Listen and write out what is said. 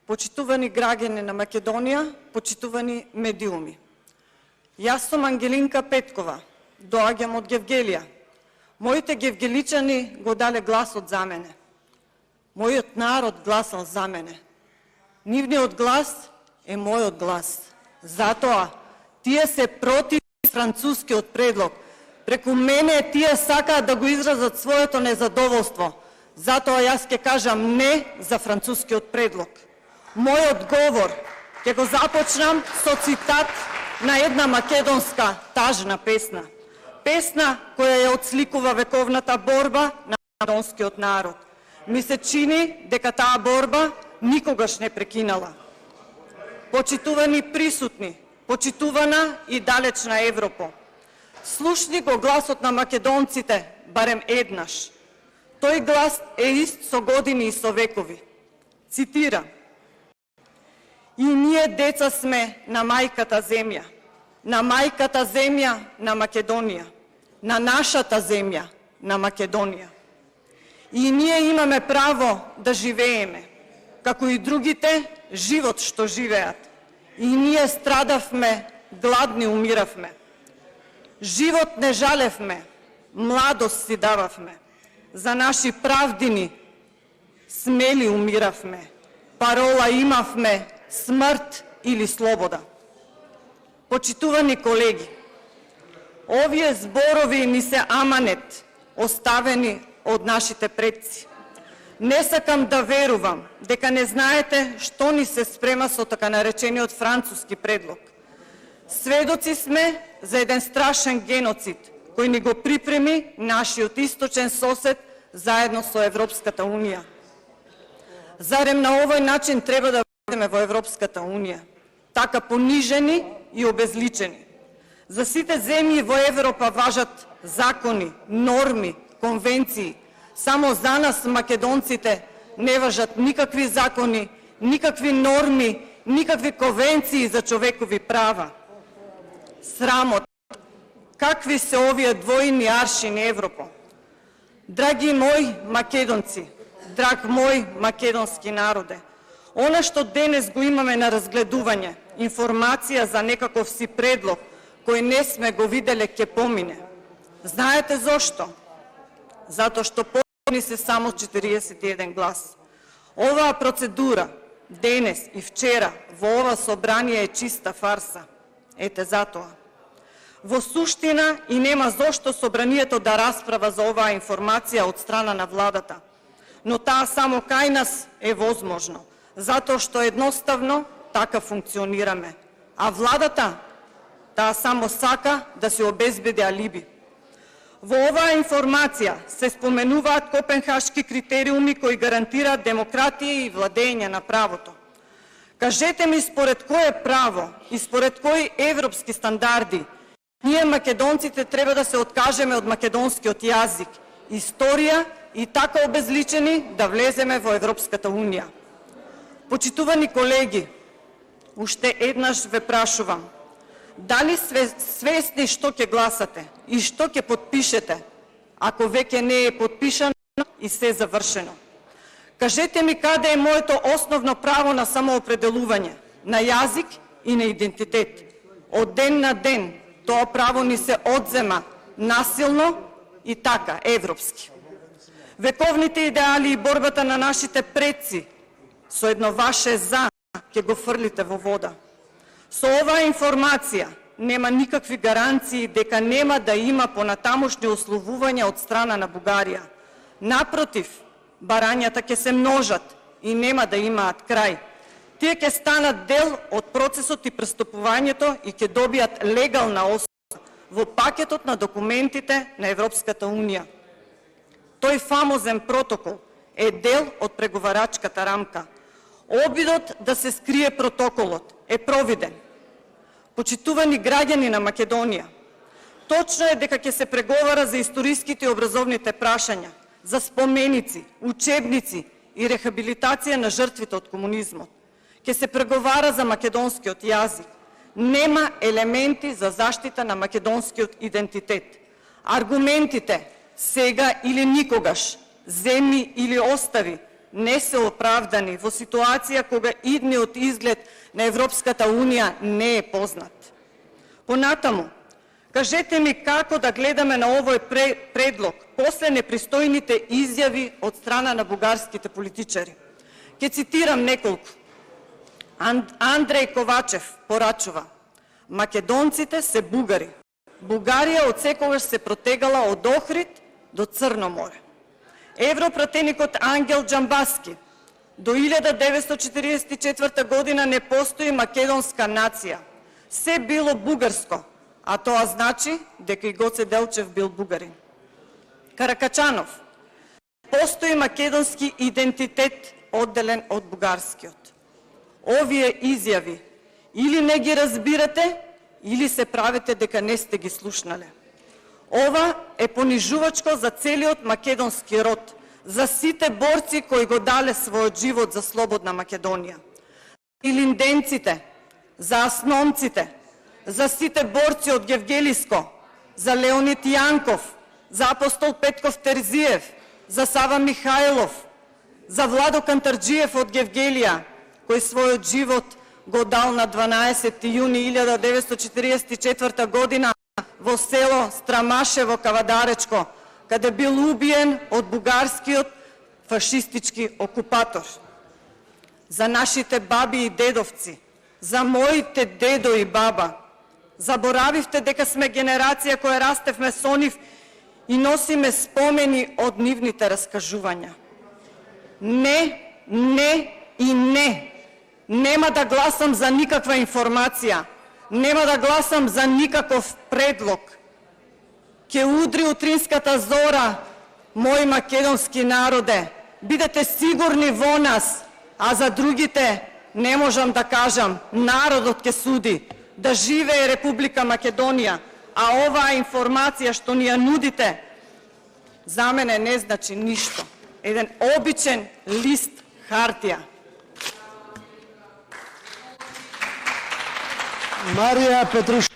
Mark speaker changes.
Speaker 1: почитувани граѓани на Македонија, почитувани медиуми. Јас сум Ангелинка Петкова, доаѓам од Гевгелија. Моите гевгеличани го дале гласот за мене. Мојот народ гласал за мене. Нивниот глас е мојот глас. Затоа, тие се против францускиот предлог. Преку мене тие сакаат да го изразат своето незадоволство. Затоа јас ќе кажам не за францускиот предлог. Мојот говор ќе го започнам со цитат на една македонска тажна песна. Песна која ја отсликува вековната борба на македонскиот народ. Ми се чини дека таа борба никогаш не прекинала. Почитувани присутни, почитувана и далечна Европа. Слушни го гласот на македонците барем еднаш. Тој глас е ист со години и со векови. Цитира: И ние деца сме на мајката земја, на мајката земја на Македонија, на нашата земја на Македонија. И ние имаме право да живееме, како и другите, живот што живеат. И ние страдавме, гладни умиравме. Живот не жалевме, младост си дававме. За наши правдини смели умиравме. Парола имавме, смрт или слобода. Почитувани колеги, овие зборови ни се аманет, оставени од нашите предци. Не сакам да верувам дека не знаете што ни се спрема со така наречениот француски предлог. Сведоци сме за еден страшен геноцид, кој ни го припреми нашиот источен сосед заедно со Европската Унија. Зарем на овој начин треба да влеземе во Европската Унија, така понижени и обезличени? За сите земји во Европа важат закони, норми, конвенции. Само за нас, македонците, не важат никакви закони, никакви норми, никакви конвенции за човекови права. Срамот. Какви се овие двојни аршини Европа? Драги мои македонци, драг мој македонски народе, она што денес го имаме на разгледување, информација за некаков си предлог, кој не сме го виделе, ќе помине. Знаете зошто? Затоа што потrebни се само 41 глас. Оваа процедура, денес и вчера, во ова собрание е чиста фарса. Ете затоа. Во суштина и нема зошто собранието да расправа за оваа информација од страна на владата. Но таа само кај нас е возможно, затоа што едноставно така функционираме. А владата, таа само сака да се обезбеди алиби. Во оваа информација се споменуваат копенхашки критериуми кои гарантираат демократија и владење на правото. Кажете ми според кое право и според кои европски стандарди ние македонците треба да се откажеме од македонскиот јазик, историја и така обезличени да влеземе во Европската Унија. Почитувани колеги, уште еднаш ве прашувам, дали свесни што ќе гласате и што ќе потпишете, ако веќе не е потпишано и се завршено? Кажете ми каде е моето основно право на самоопределување, на јазик и на идентитет. Од ден на ден тоа право ни се одзема насилно и така, европски. Вековните идеали и борбата на нашите предци со едно ваше за ќе го фрлите во вода. Со оваа информација нема никакви гаранции дека нема да има понатамошни условувања од страна на Бугарија. Напротив, барањата ќе се множат и нема да имаат крај. Тие ќе станат дел од процесот и преступувањето и ќе добијат легална основа во пакетот на документите на Европската Унија. Тој фамозен протокол е дел од преговарачката рамка. Обидот да се скрие протоколот е провиден. Почитувани граѓани на Македонија, точно е дека ќе се преговара за историските и образовните прашања, за споменици, учебници и рехабилитација на жртвите од комунизмот. Ќе се преговара за македонскиот јазик. Нема елементи за заштита на македонскиот идентитет. Аргументите сега или никогаш, земи или остави, не се оправдани во ситуација кога идниот изглед на Европската Унија не е познат. Понатаму, кажете ми како да гледаме на овој предлог после непристојните изјави од страна на бугарските политичари. Ке цитирам неколку. Андреј Ковачев порачува: македонците се бугари. Бугарија од секогаш се протегала од Охрид до Црно море. Европратеникот Ангел Џамбаски: до 1944 година не постои македонска нација. Се било бугарско, а тоа значи дека и Гоце Делчев бил бугарин. Каракачанов: постои македонски идентитет одделен од бугарскиот. Овие изјави или не ги разбирате, или се правите дека не сте ги слушнале. Ова е понижувачко за целиот македонски род, за сите борци кои го дале својот живот за слободна Македонија. И линденците, за асномците, за сите борци од Гевгелиско, за Леонид Јанков, за апостол Петков Терзиев, за Сава Михајлов, за Владо Кантарджиев од Гевгелија, кој својот живот го дал на 12 јуни 1944 година во село Страмашево, Кавадаречко, каде бил убиен од бугарскиот фашистички окупатор. За нашите баби и дедовци, за моите дедо и баба. Заборавивте дека сме генерација која растевме со нив и носиме спомени од нивните раскажувања. Не, не и не. Нема да гласам за никаква информација. Нема да гласам за никаков предлог. Ке удри утринската зора, мој македонски народе. Бидете сигурни во нас, а за другите не можам да кажам. Народот ке суди. Да живее Република Македонија. А оваа информација што ни ја нудите, за мене не значи ништо. Еден обичен лист хартија.
Speaker 2: Марија Петрушева.